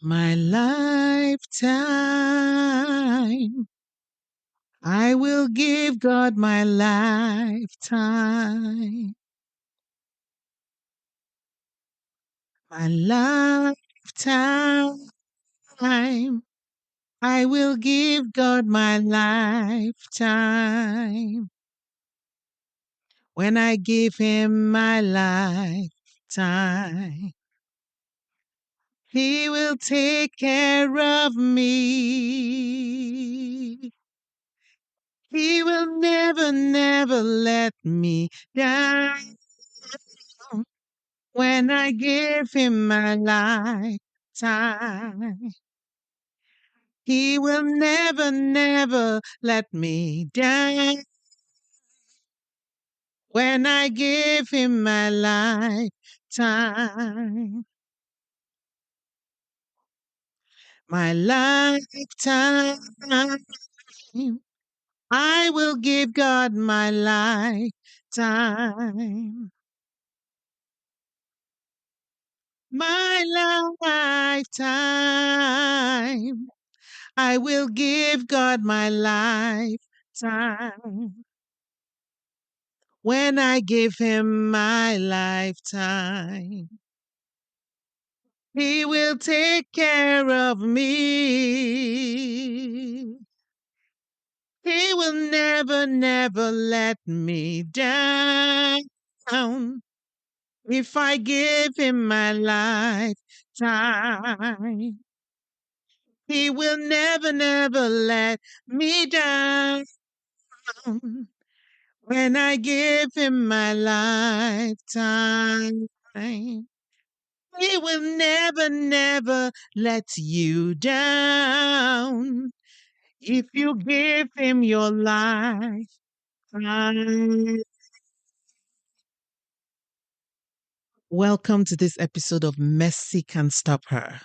My lifetime, I will give God my lifetime. My lifetime, I will give God my lifetime. When I give Him my lifetime, He will take care of me. He will never, never let me down. When I give Him my lifetime, He will never, never let me down. When I give Him my lifetime, my lifetime, I will give God my lifetime. My lifetime, I will give God my lifetime. When I give Him my lifetime, He will take care of me. He will never, never let me down. If I give Him my lifetime, He will never, never let me down. When I give Him my lifetime, He will never, never let you down. If you give Him your lifetime. Welcome to this episode of Mercy Can Stop Her.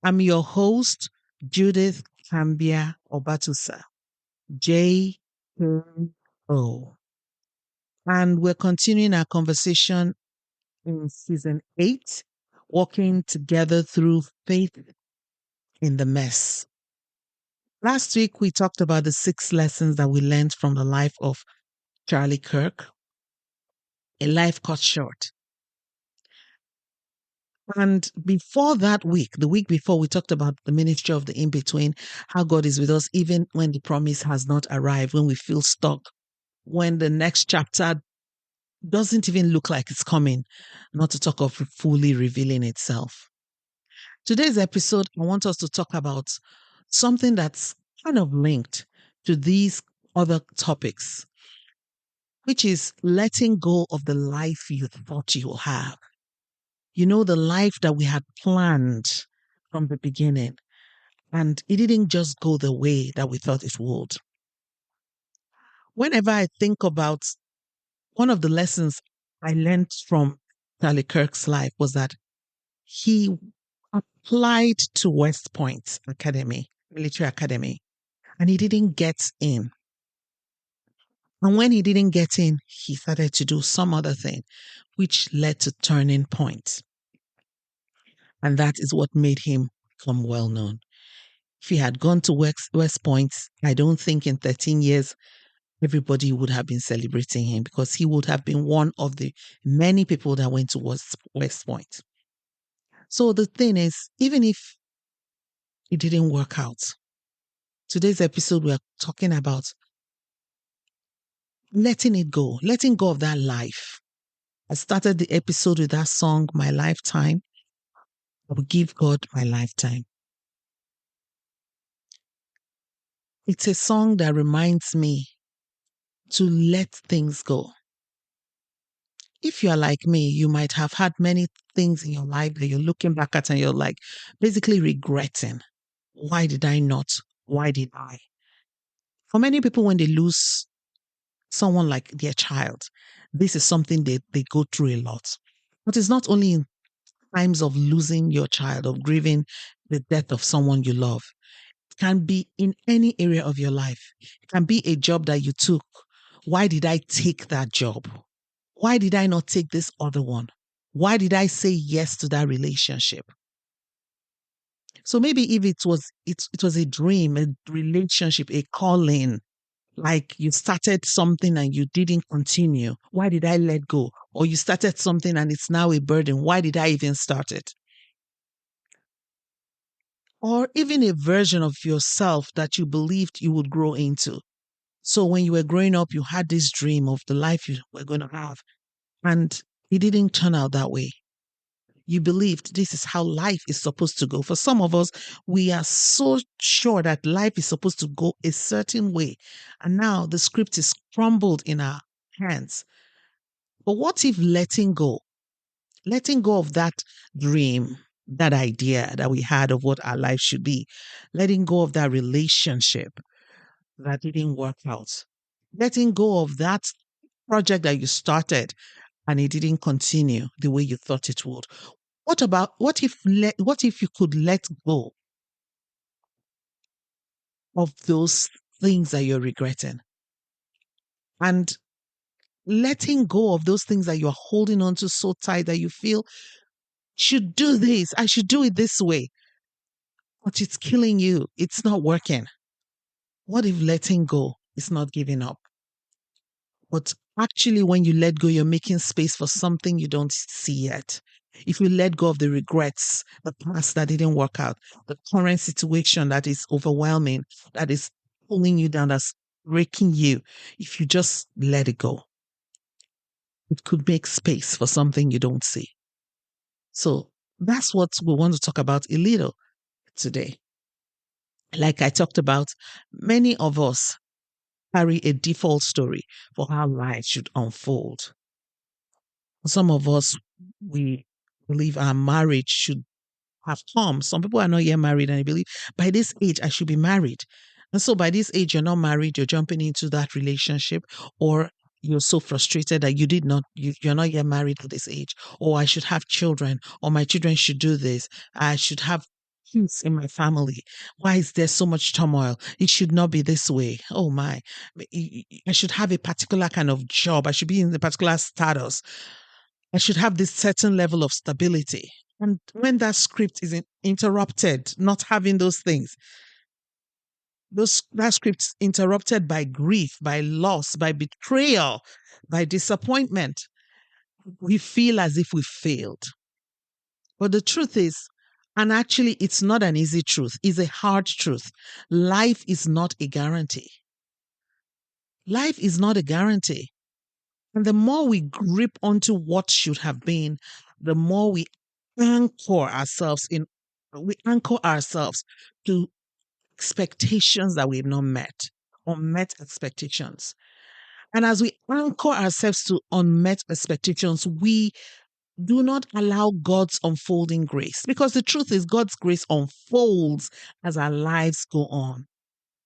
I'm your host, Judith Cambia Obatusa, J.O. And we're continuing our conversation in season 8, walking together through faith in the mess. Last week, we talked about the 6 lessons that we learned from the life of Charlie Kirk, a life cut short. And before that week, the week before, we talked about the ministry of the in-between, how God is with us even when the promise has not arrived, when we feel stuck, when the next chapter doesn't even look like it's coming, not to talk of fully revealing itself. Today's episode, I want us to talk about something that's kind of linked to these other topics, which is letting go of the life you thought you'll have. You know, the life that we had planned from the beginning, and it didn't just go the way that we thought it would. Whenever I think about one of the lessons I learned from Charlie Kirk's life was that he applied to West Point Academy, military academy, and he didn't get in. And when he didn't get in, he started to do some other thing, which led to turning point. And that is what made him become well known. If he had gone to West Point, I don't think in 13 years, everybody would have been celebrating him because he would have been one of the many people that went to West Point. So the thing is, even if it didn't work out, today's episode, we're talking about letting it go, letting go of that life. I started the episode with that song, My Lifetime. I will give God my lifetime. It's a song that reminds me to let things go. If you're like me, you might have had many things in your life that you're looking back at and you're like basically regretting. Why did I not? Why did I? For many people, when they lose someone like their child, this is something they go through a lot. But it's not only in times of losing your child, of grieving the death of someone you love. It can be in any area of your life. It can be a job that you took. Why did I take that job? Why did I not take this other one? Why did I say yes to that relationship? So maybe if it was a dream, a relationship, a calling, like you started something and you didn't continue. Why did I let go? Or you started something and it's now a burden. Why did I even start it? Or even a version of yourself that you believed you would grow into. So when you were growing up, you had this dream of the life you were going to have, and it didn't turn out that way. You believed this is how life is supposed to go. For some of us, we are so sure that life is supposed to go a certain way. And now the script is crumbled in our hands. But what if letting go of that dream, that idea that we had of what our life should be, letting go of that relationship that didn't work out, letting go of that project that you started and it didn't continue the way you thought it would? What if you could let go of those things that you're regretting, and letting go of those things that you're holding on to so tight that you feel should do this, I should do it this way, but it's killing you. It's not working. What if letting go is not giving up? But actually, when you let go, you're making space for something you don't see yet. If you let go of the regrets, the past that didn't work out, the current situation that is overwhelming, that is pulling you down, that's breaking you, if you just let it go, it could make space for something you don't see. So that's what we want to talk about a little today. Like I talked about, many of us carry a default story for how life should unfold. Some of us, we believe our marriage should have come. Some people are not yet married and they believe by this age I should be married. And so by this age you're not married, you're jumping into that relationship, or you're so frustrated that you're not yet married at this age. Or I should have children, or my children should do this. I should have peace in my family. Why is there so much turmoil? It should not be this way. Oh my. I should have a particular kind of job. I should be in a particular status. I should have this certain level of stability. And when that script is interrupted, not having those things, that script's interrupted by grief, by loss, by betrayal, by disappointment, we feel as if we failed. But the truth is, and actually it's not an easy truth, it's a hard truth. Life is not a guarantee. Life is not a guarantee. And the more we grip onto what should have been, the more we anchor ourselves to expectations that we've not met, unmet expectations. And as we anchor ourselves to unmet expectations, we do not allow God's unfolding grace. Because the truth is, God's grace unfolds as our lives go on.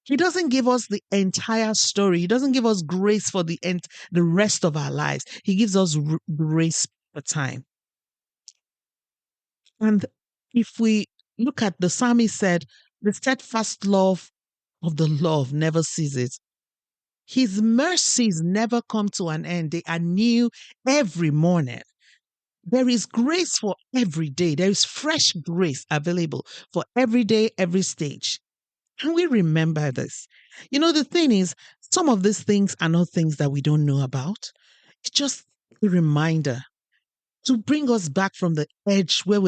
He doesn't give us the entire story. He doesn't give us grace for the rest of our lives. He gives us grace for time. And if we look at the psalmist said, the steadfast love of the Lord never ceases. His mercies never come to an end. They are new every morning. There is grace for every day. There is fresh grace available for every day, every stage. Can we remember this? You know, the thing is, some of these things are not things that we don't know about. It's just a reminder to bring us back from the edge where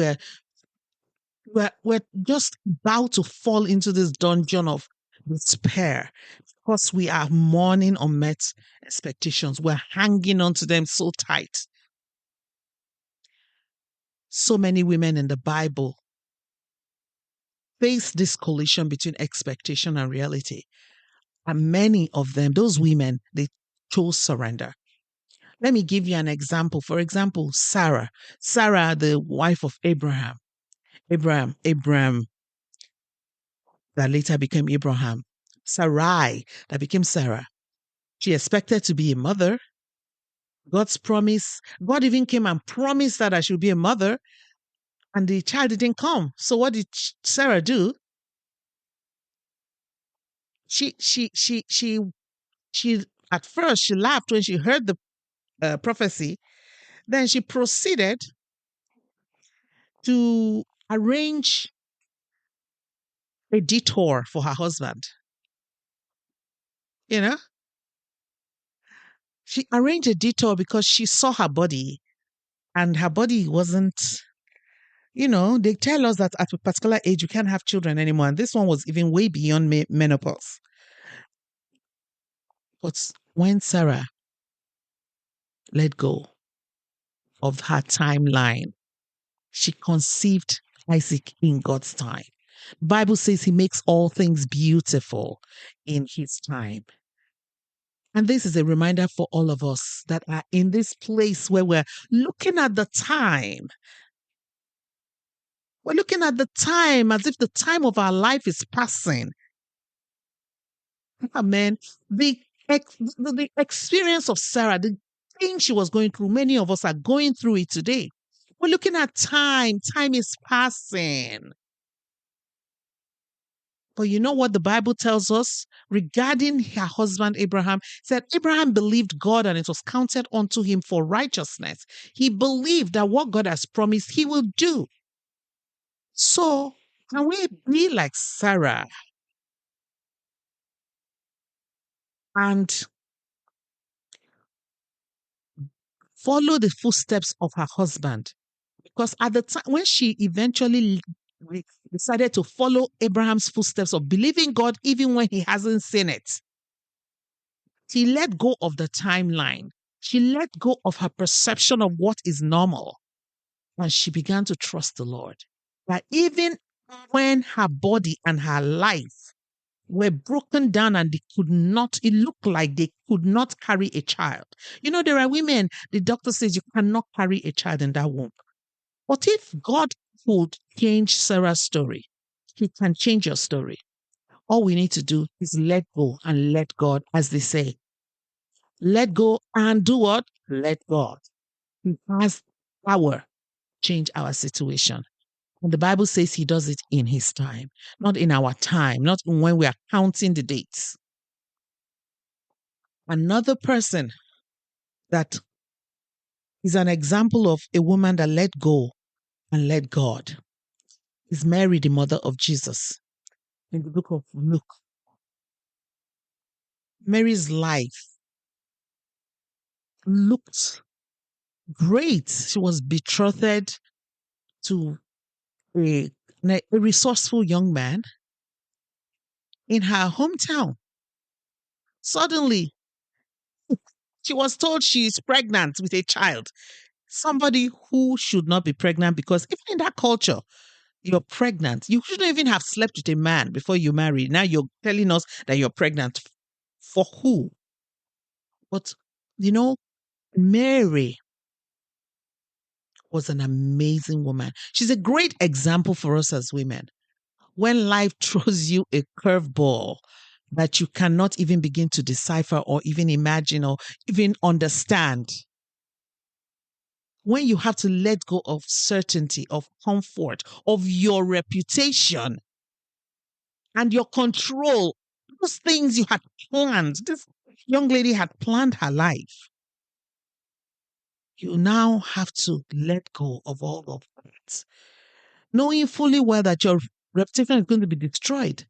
we're just about to fall into this dungeon of despair because we are mourning unmet expectations. We're hanging on to them so tight. So many women in the Bible face this collision between expectation and reality. And many of them, those women, they chose surrender. Let me give you an example. For example, Sarah, the wife of Abraham, that later became Abraham, Sarai, that became Sarah. She expected to be a mother. God's promise, God even came and promised that she would be a mother, and the child didn't come. So what did Sarah do? She at first she laughed when she heard the prophecy. Then she proceeded to arrange a detour for her husband. You know, she arranged a detour because she saw her body, and her body wasn't, they tell us that at a particular age you can't have children anymore. And this one was even way beyond menopause. But when Sarah let go of her timeline, she conceived Isaac in God's time. Bible says he makes all things beautiful in his time. And this is a reminder for all of us that are in this place where we're looking at the time. We're looking at the time as if the time of our life is passing. Amen. The experience of Sarah, the thing she was going through, many of us are going through it today. We're looking at time. Time is passing. But you know what the Bible tells us regarding her husband Abraham? It said Abraham believed God and it was counted unto him for righteousness. He believed that what God has promised he will do. So can we be like Sarah and follow the footsteps of her husband? Because at the time when she eventually decided to follow Abraham's footsteps of believing God even when he hasn't seen it, she let go of the timeline. She let go of her perception of what is normal. And she began to trust the Lord. That even when her body and her life were broken down and it looked like they could not carry a child. There are women, the doctor says you cannot carry a child in that womb. But if God could change Sarah's story, he can change your story. All we need to do is let go and let God, as they say. Let go and do what? Let God. He has power to change our situation. And the Bible says he does it in his time, not in our time, not when we are counting the dates. Another person that is an example of a woman that let go and let God is Mary, the mother of Jesus. In the book of Luke, Mary's life looked great. She was betrothed to a resourceful young man in her hometown. Suddenly, she was told she is pregnant with a child. Somebody who should not be pregnant, because even in that culture, you're pregnant. You shouldn't even have slept with a man before you marry. Now you're telling us that you're pregnant. For who? But, Mary was an amazing woman. She's a great example for us as women. When life throws you a curveball that you cannot even begin to decipher or even imagine or even understand, when you have to let go of certainty, of comfort, of your reputation and your control, those things you had planned, this young lady had planned her life. You now have to let go of all of that, knowing fully well that your reputation is going to be destroyed.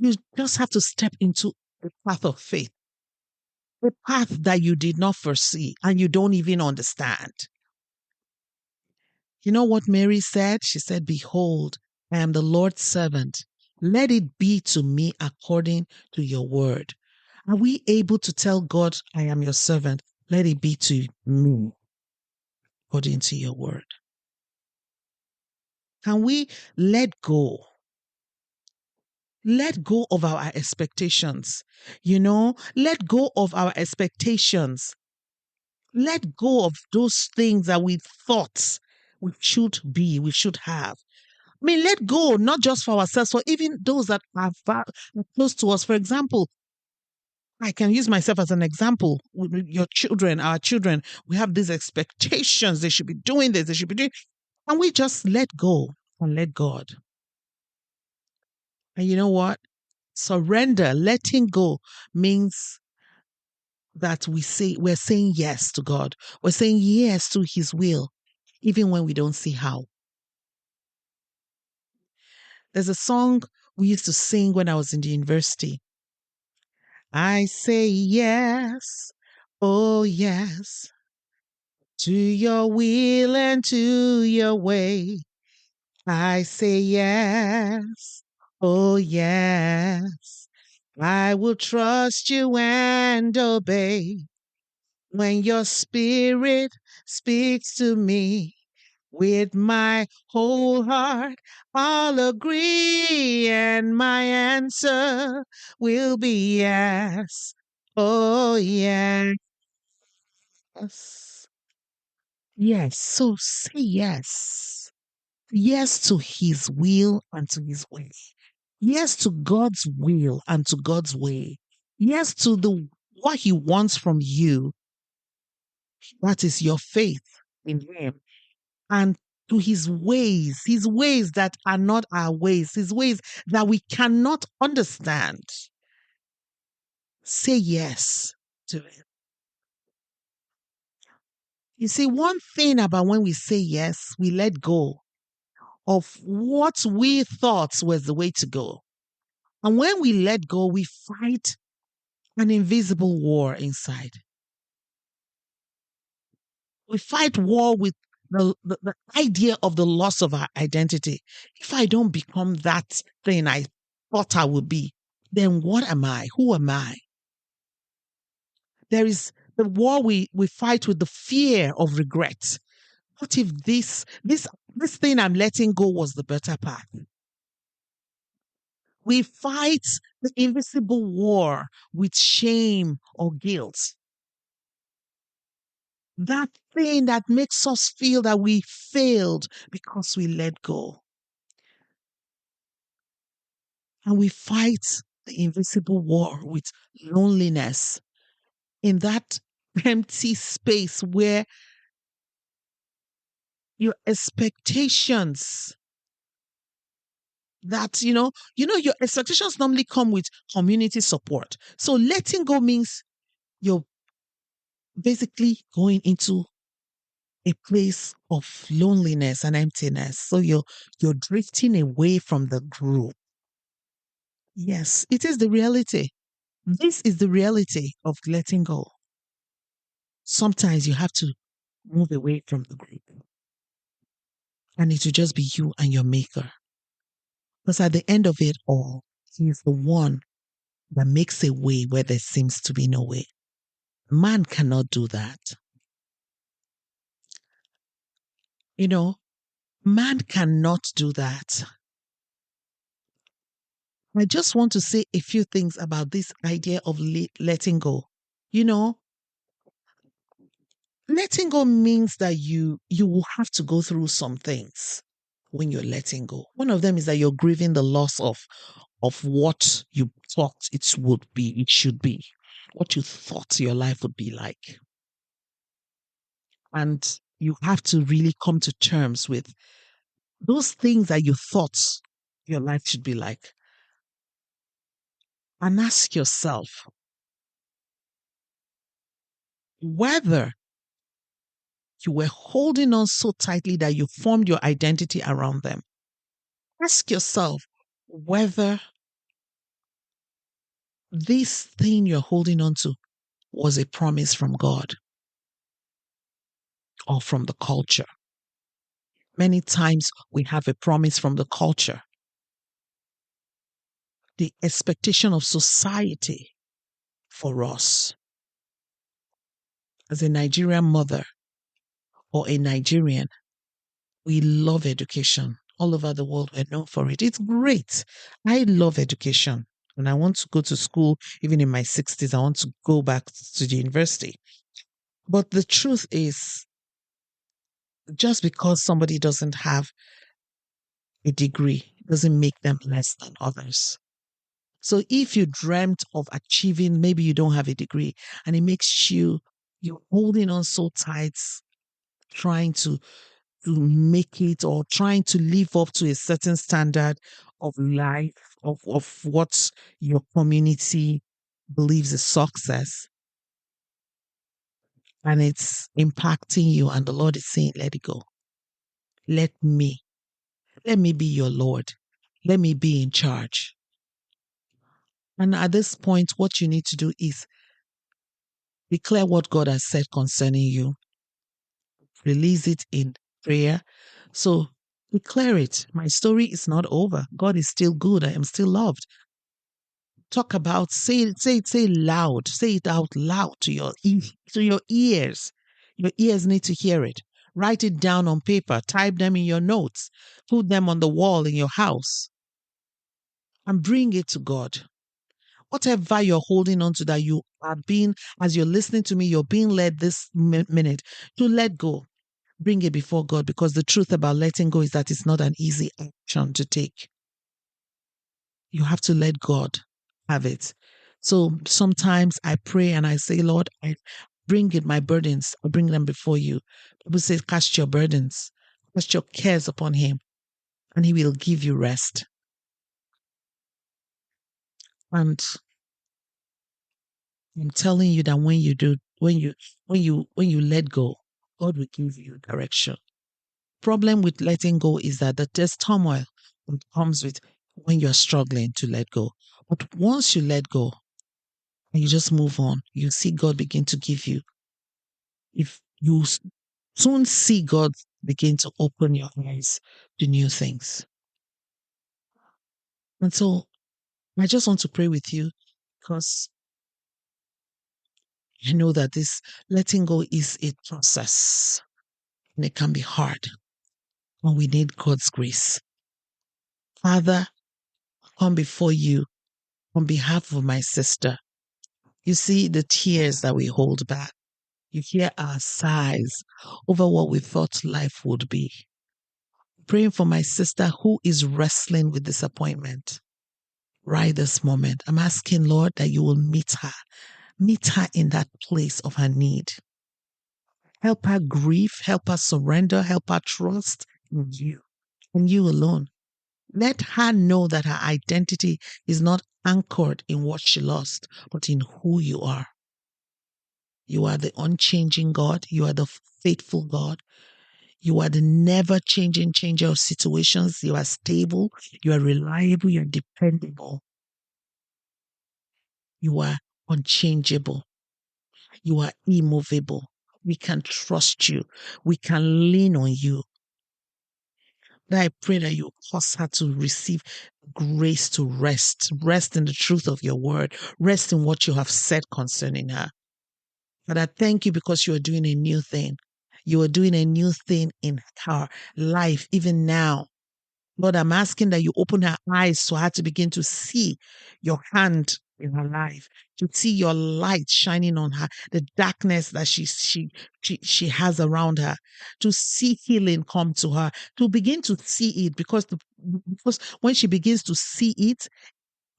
You just have to step into a path of faith, a path that you did not foresee and you don't even understand. You know what Mary said? She said, "Behold, I am the Lord's servant. Let it be to me according to your word." Are we able to tell God, "I am your servant. Let it be to me according to your word"? Can we let go? Let go of our expectations. Let go of our expectations. Let go of those things that we thought we should be, we should have. Let go, not just for ourselves, for even those that are close to us. For example, I can use myself as an example. Your children, our children, we have these expectations. They should be doing this, they should be doing. And we just let go and let God. And you know what? Surrender, letting go means that we're saying yes to God. We're saying yes to his will, even when we don't see how. There's a song we used to sing when I was in the university. I say yes, oh yes, to your will and to your way. I say yes, oh yes, I will trust you and obey. When your spirit speaks to me, with my whole heart, I'll agree, and my answer will be yes. Oh, yes. Yes. So say yes. Yes to his will and to his way. Yes to God's will and to God's way. Yes to the what he wants from you. That is your faith in him. And to his ways that are not our ways, his ways that we cannot understand. Say yes to it. You see, one thing about when we say yes, we let go of what we thought was the way to go. And when we let go, we fight an invisible war inside. We fight war with the idea of the loss of our identity. If I don't become that thing I thought I would be, then what am I? Who am I? There is the war we fight with the fear of regret. What if this thing I'm letting go was the better path? We fight the invisible war with shame or guilt. That thing that makes us feel that we failed because we let go. And we fight the invisible war with loneliness in that empty space where your expectations your expectations normally come with community support. So letting go means you're basically going into a place of loneliness and emptiness. So you're drifting away from the group. Yes, it is the reality. This is the reality of letting go. Sometimes you have to move away from the group. And it will just be you and your maker. Because at the end of it all, he is the one that makes a way where there seems to be no way. Man cannot do that. You know, man cannot do that. I just want to say a few things about this idea of letting go. You know, letting go means that you will have to go through some things when you're letting go. One of them is that you're grieving the loss of what you thought it should be, what you thought your life would be like. And you have to really come to terms with those things that you thought your life should be like. And ask yourself whether you were holding on so tightly that you formed your identity around them. Ask yourself whether this thing you're holding on to was a promise from God or from the culture. Many times we have a promise from the culture, the expectation of society for us. As a Nigerian mother or a Nigerian, we love education. All over the world, we're known for it. It's great. I love education. And I want to go to school, even in my 60s. I want to go back to the university. But the truth is, just because somebody doesn't have a degree doesn't make them less than others. So if you dreamt of achieving, maybe you don't have a degree, and it makes you're holding on so tight, trying to make it or trying to live up to a certain standard of life, of what your community believes is success. And it's impacting you. And the Lord is saying, let it go. Let me be your Lord. Let me be in charge. And at this point, what you need to do is declare what God has said concerning you, release it in prayer. So declare it. My story is not over. God is still good. I am still loved. Talk about, say it loud. Say it out loud to to your ears. Your ears need to hear it. Write it down on paper. Type them in your notes. Put them on the wall in your house. And bring it to God. Whatever you're holding on to that you are being, as you're listening to me, you're being led this minute to let go. Bring it before God, because the truth about letting go is that it's not an easy action to take. You have to let God have it. So sometimes I pray and I say, Lord, I bring it, my burdens, I bring them before you. People say, cast your burdens, cast your cares upon him, and he will give you rest. And I'm telling you that when you do, when you let go, God will give you direction. Problem with letting go is that there's turmoil that comes with when you're struggling to let go. But once you let go and you just move on, you see God begin to give you. If you soon see God begin to open your eyes to new things. And so I just want to pray with you, because I know that this letting go is a process and it can be hard, and we need God's grace. Father, I come before you on behalf of my sister. You see the tears that we hold back. You hear our sighs over what we thought life would be. Praying for my sister who is wrestling with disappointment right this moment. I'm asking, Lord, that you will meet her in that place of her need. Help her grieve, help her surrender, help her trust in you and you alone. Let her know that her identity is not anchored in what she lost, but in who you are. You are the unchanging God. You are the faithful God. You are the never changing changer of situations. You are stable. You are reliable. You are dependable. You are unchangeable. You are immovable. We can trust you. We can lean on you. That I pray that you cause her to receive grace to rest in the truth of your word, rest in what you have said concerning her. But I thank you because you are doing a new thing. You are doing a new thing in her life, even now. Lord, I'm asking that you open her eyes so her to begin to see your hand in her life, to see your light shining on her, the darkness that she has around her, to see healing come to her, to begin to see it, because when she begins to see it,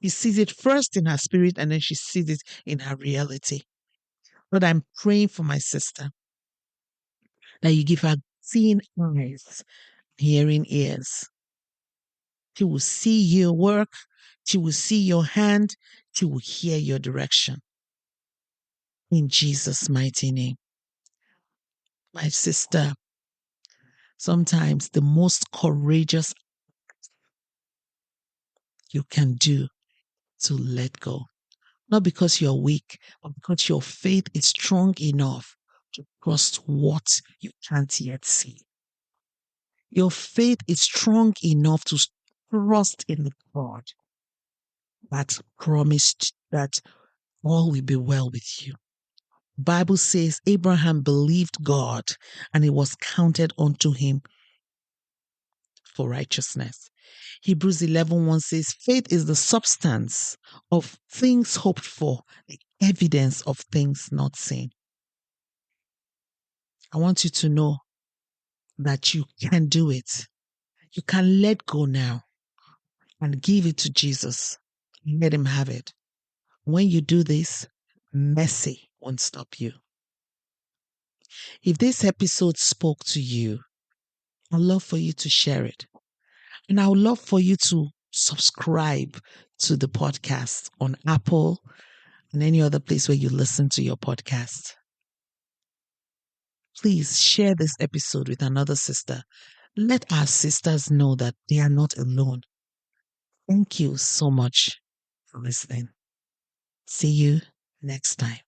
she sees it first in her spirit and then she sees it in her reality. Lord, I'm praying for my sister that you give her seeing eyes, hearing ears. She will see your work. She will see your hand. She will hear your direction. In Jesus' mighty name. My sister, sometimes the most courageous you can do to let go. Not because you're weak, but because your faith is strong enough to trust what you can't yet see. Your faith is strong enough to trust in God that promised that all will be well with you. Bible says Abraham believed God and it was counted unto him for righteousness. Hebrews 11:1 says faith is the substance of things hoped for, the evidence of things not seen. I want you to know that you can do it. You can let go now and give it to Jesus. Let him have it. When you do this, mercy won't stop you. If this episode spoke to you, I'd love for you to share it. And I would love for you to subscribe to the podcast on Apple and any other place where you listen to your podcast. Please share this episode with another sister. Let our sisters know that they are not alone. Thank you so much for listening. See you next time.